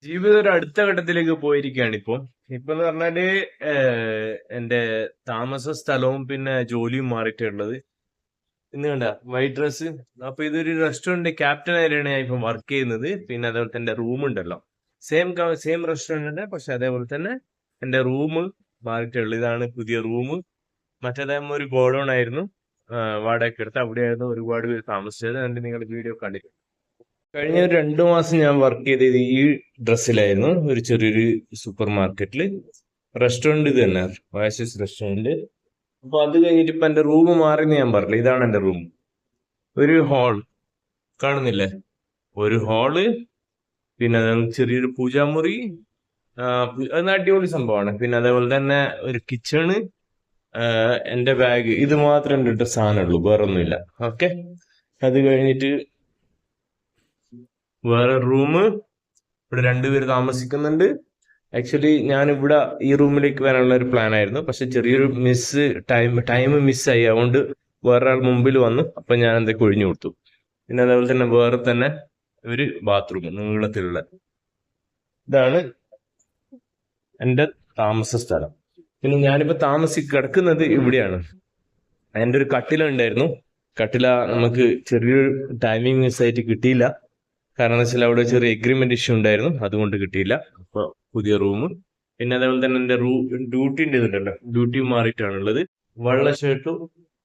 ജീവിതം ഒരു അടുത്ത ഘട്ടത്തിലേക്ക് പോയിരിക്കുകയാണ് ഇപ്പൊ. ഇപ്പൊ എന്ന് പറഞ്ഞാല് എന്റെ താമസ സ്ഥലവും പിന്നെ ജോലിയും മാറിയിട്ടുള്ളത്. ഇന്ന് കണ്ട വൈറ്റ് ഡ്രസ്. അപ്പൊ ഇതൊരു റെസ്റ്റോറന്റ് ക്യാപ്റ്റൻ ആയിട്ടാണ് ഞാൻ ഇപ്പൊ വർക്ക് ചെയ്യുന്നത്. പിന്നെ അതേപോലെ തന്നെ റൂം ഉണ്ടല്ലോ, സെയിം റെസ്റ്റോറന്റ് തന്നെ, പക്ഷെ അതേപോലെ തന്നെ എന്റെ റൂം മാറിയിട്ടുള്ളത്. ഇതാണ് പുതിയ റൂം. മറ്റേതാകുമ്പോ ഒരു ഗോഡൌൺ ആയിരുന്നു, വാടകയ്ക്ക് എടുത്ത് അവിടെയായിരുന്നു ഒരുപാട് പേര് താമസിച്ചത്. അതിന്റെ നിങ്ങൾ വീഡിയോ കണ്ടിട്ടുണ്ട്. കഴിഞ്ഞ ഒരു 2 മാസം ഞാൻ വർക്ക് ചെയ്തത് ഈ ഡ്രസ്സിലായിരുന്നു, ഒരു ചെറിയൊരു സൂപ്പർ മാർക്കറ്റില്. റെസ്റ്റോറന്റ് ഇത് തന്നെ, ഓയസിസ് റെസ്റ്റോറന്റ്. അപ്പൊ അത് കഴിഞ്ഞിട്ട് ഇപ്പൊ എന്റെ റൂം മാറിയെന്ന് ഞാൻ പറഞ്ഞില്ല. ഇതാണ് എന്റെ റൂം. ഒരു ഹാൾ കാണുന്നില്ലേ, ഒരു ഹാള്, പിന്നെ ചെറിയൊരു പൂജാമുറി. അത് അടിപൊളി സംഭവമാണ്. പിന്നെ അതേപോലെ തന്നെ ഒരു കിച്ചണ്, എന്റെ ബാഗ്, ഇത് മാത്രം എന്റെ സാധനമുള്ളൂ, വേറൊന്നുമില്ല. ഓക്കെ. അത് കഴിഞ്ഞിട്ട് വേറെ റൂം, ഇവിടെ 2 പേര് താമസിക്കുന്നുണ്ട്. ആക്ച്വലി ഞാൻ ഇവിടെ ഈ റൂമിലേക്ക് വരാനുള്ള ഒരു പ്ലാൻ ആയിരുന്നു, പക്ഷെ ചെറിയൊരു ടൈം മിസ്സായി. അതുകൊണ്ട് വേറൊരാൾ മുമ്പിൽ വന്നു, അപ്പൊ ഞാൻ എന്തൊക്കെ ഒഴിഞ്ഞു കൊടുത്തു. പിന്നെ അതേപോലെ തന്നെ വേറെ തന്നെ ഒരു ബാത്റൂം നീളത്തിലുള്ള. ഇതാണ് എന്റെ താമസ സ്ഥലം. പിന്നെ ഞാനിപ്പോ കിടക്കുന്നത് ഇവിടെയാണ്. എന്റെ ഒരു കട്ടില ഉണ്ടായിരുന്നു. കട്ടില നമുക്ക് ചെറിയൊരു ടൈമിംഗ് മിസ്സായിട്ട് കിട്ടിയില്ല. കാരണം എന്താ വെച്ചാൽ അവിടെ ചെറിയ എഗ്രിമെന്റ് ഇഷ്യൂ ഉണ്ടായിരുന്നു, അതുകൊണ്ട് കിട്ടിയില്ല. അപ്പൊ പുതിയ റൂം. പിന്നെ അതേപോലെ തന്നെ എന്റെ ഡ്യൂട്ടിന്റെ ഇതുണ്ടല്ലോ, ഡ്യൂട്ടി മാറിയിട്ടാണുള്ളത്. വെള്ള ഷർട്ടും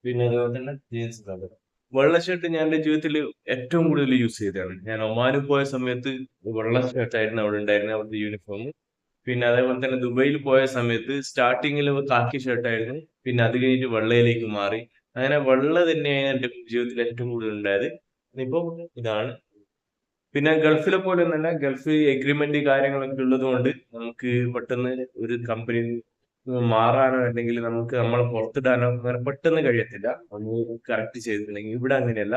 പിന്നെ അതേപോലെ തന്നെ ജീൻസ് പാന്റും. വെള്ള ഷർട്ട് ഞാൻ എന്റെ ജീവിതത്തിൽ ഏറ്റവും കൂടുതൽ യൂസ് ചെയ്തതാണ്. ഞാൻ ഒമാനിൽ പോയ സമയത്ത് വെള്ള ഷർട്ടായിരുന്നു അവിടെ ഉണ്ടായിരുന്നത്, അവിടുത്തെ യൂണിഫോം. പിന്നെ അതേപോലെ തന്നെ ദുബൈയിൽ പോയ സമയത്ത് സ്റ്റാർട്ടിങ്ങിൽ കാക്കി ഷർട്ടായിരുന്നു, പിന്നെ അത് കഴിഞ്ഞിട്ട് വെള്ളയിലേക്ക് മാറി. അങ്ങനെ വെള്ള തന്നെയാണ് എന്റെ ജീവിതത്തിൽ ഏറ്റവും കൂടുതൽ ഉണ്ടായത്. ഇപ്പൊ ഇതാണ്. പിന്നെ ഗൾഫിലെ പോലെ ഒന്നല്ല, ഗൾഫ് എഗ്രിമെന്റ് കാര്യങ്ങളൊക്കെ ഉള്ളത് കൊണ്ട് നമുക്ക് പെട്ടെന്ന് ഒരു കമ്പനി മാറാനോ അല്ലെങ്കിൽ നമുക്ക് നമ്മളെ പുറത്തിടാനോ അങ്ങനെ പെട്ടെന്ന് കഴിയത്തില്ല, ഒന്ന് കറക്റ്റ് ചെയ്തിട്ടുണ്ടെങ്കിൽ. ഇവിടെ അങ്ങനെയല്ല.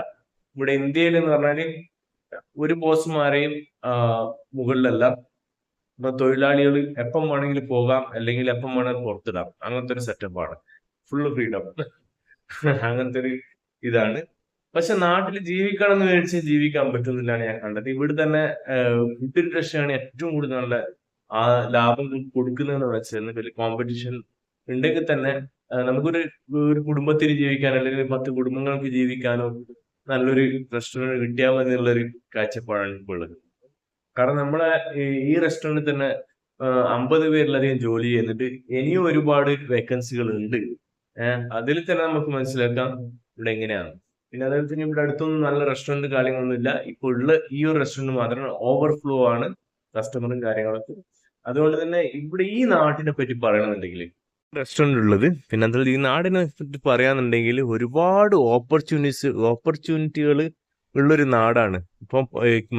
ഇവിടെ ഇന്ത്യയിൽ എന്ന് പറഞ്ഞാല് ഒരു ബോസുമാരെയും മുകളിലല്ല. ഇപ്പൊ തൊഴിലാളികൾ എപ്പം വേണമെങ്കിലും പോകാം, അല്ലെങ്കിൽ എപ്പം വേണമെങ്കിലും പുറത്തിടാം. അങ്ങനത്തെ ഒരു സെറ്റപ്പാണ്, ഫുള്ള് ഫ്രീഡം. അങ്ങനത്തെ ഒരു ഇതാണ്. പക്ഷെ നാട്ടിൽ ജീവിക്കണം എന്ന് വിചാരിച്ച് ജീവിക്കാൻ പറ്റുന്നില്ലാണ് ഞാൻ കണ്ടത്. ഇവിടെ തന്നെ ഫുഡ് ഇൻഡസ്ട്രിയാണ് ഏറ്റവും കൂടുതൽ നല്ല ആ ലാഭം കൊടുക്കുന്നതെന്ന് വെച്ചാൽ, വലിയ കോമ്പറ്റീഷൻ ഉണ്ടെങ്കിൽ തന്നെ നമുക്കൊരു ഒരു കുടുംബത്തിന് ജീവിക്കാൻ അല്ലെങ്കിൽ 10 കുടുംബങ്ങൾക്ക് ജീവിക്കാനോ നല്ലൊരു റെസ്റ്റോറന്റ് കിട്ടിയാൽ മതി എന്നുള്ളൊരു കാഴ്ചപ്പാടാണ് ഇപ്പോൾ ഉള്ളത്. കാരണം നമ്മളെ ഈ റെസ്റ്റോറന്റിൽ തന്നെ 50 പേരിലധികം ജോലി ചെയ്യുന്നുണ്ട്. ഇനിയും ഒരുപാട് വേക്കൻസികൾ ഉണ്ട്. അതിൽ തന്നെ നമുക്ക് മനസ്സിലാക്കാം ഇവിടെ എങ്ങനെയാണ്. പിന്നെ അതേപോലെ തന്നെ ഇവിടെ അടുത്തൊന്നും നല്ല റെസ്റ്റോറന്റ് കാര്യങ്ങളൊന്നും ഇല്ല. ഇപ്പൊ ഉള്ള ഈ ഒരു റെസ്റ്റോറന്റ് മാത്രം ഓവർഫ്ലോ ആണ്, കസ്റ്റമറും കാര്യങ്ങളൊക്കെ. അതുകൊണ്ട് തന്നെ ഇവിടെ ഈ നാട്ടിനെ പറ്റി പറയണമെന്നുണ്ടെങ്കിൽ റെസ്റ്റോറന്റ് ഉള്ളത്, പിന്നെ അതുപോലെ ഈ നാടിനെ പറ്റി പറയാന്നുണ്ടെങ്കിൽ ഒരുപാട് ഓപ്പർച്യൂണിറ്റികൾ ഉള്ളൊരു നാടാണ്. ഇപ്പം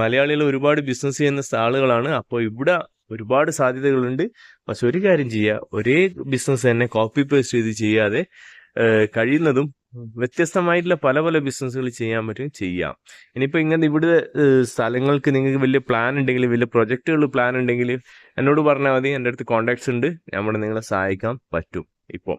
മലയാളികൾ ഒരുപാട് ബിസിനസ് ചെയ്യുന്ന ആളുകളാണ്. അപ്പോൾ ഇവിടെ ഒരുപാട് സാധ്യതകളുണ്ട്. പക്ഷെ ഒരു കാര്യം ചെയ്യുക, ഒരേ ബിസിനസ് തന്നെ കോപ്പി പേസ്റ്റ് ചെയ്ത് ചെയ്യാതെ കഴിയുന്നതും വ്യത്യസ്തമായിട്ടുള്ള പല പല ബിസിനസ്സുകൾ ചെയ്യാൻ പറ്റും, ചെയ്യാം. ഇനിയിപ്പോ ഇങ്ങനെ ഇവിടെ സ്ഥലങ്ങൾക്ക് നിങ്ങൾക്ക് വലിയ പ്ലാൻ ഉണ്ടെങ്കിൽ, വലിയ പ്രൊജക്ടുകൾ പ്ലാൻ ഉണ്ടെങ്കിൽ എന്നോട് പറഞ്ഞാൽ മതി. എൻ്റെ അടുത്ത് കോൺടാക്ട്സ് ഉണ്ട്, നമ്മുടെ നിങ്ങളെ സഹായിക്കാൻ പറ്റും ഇപ്പോൾ.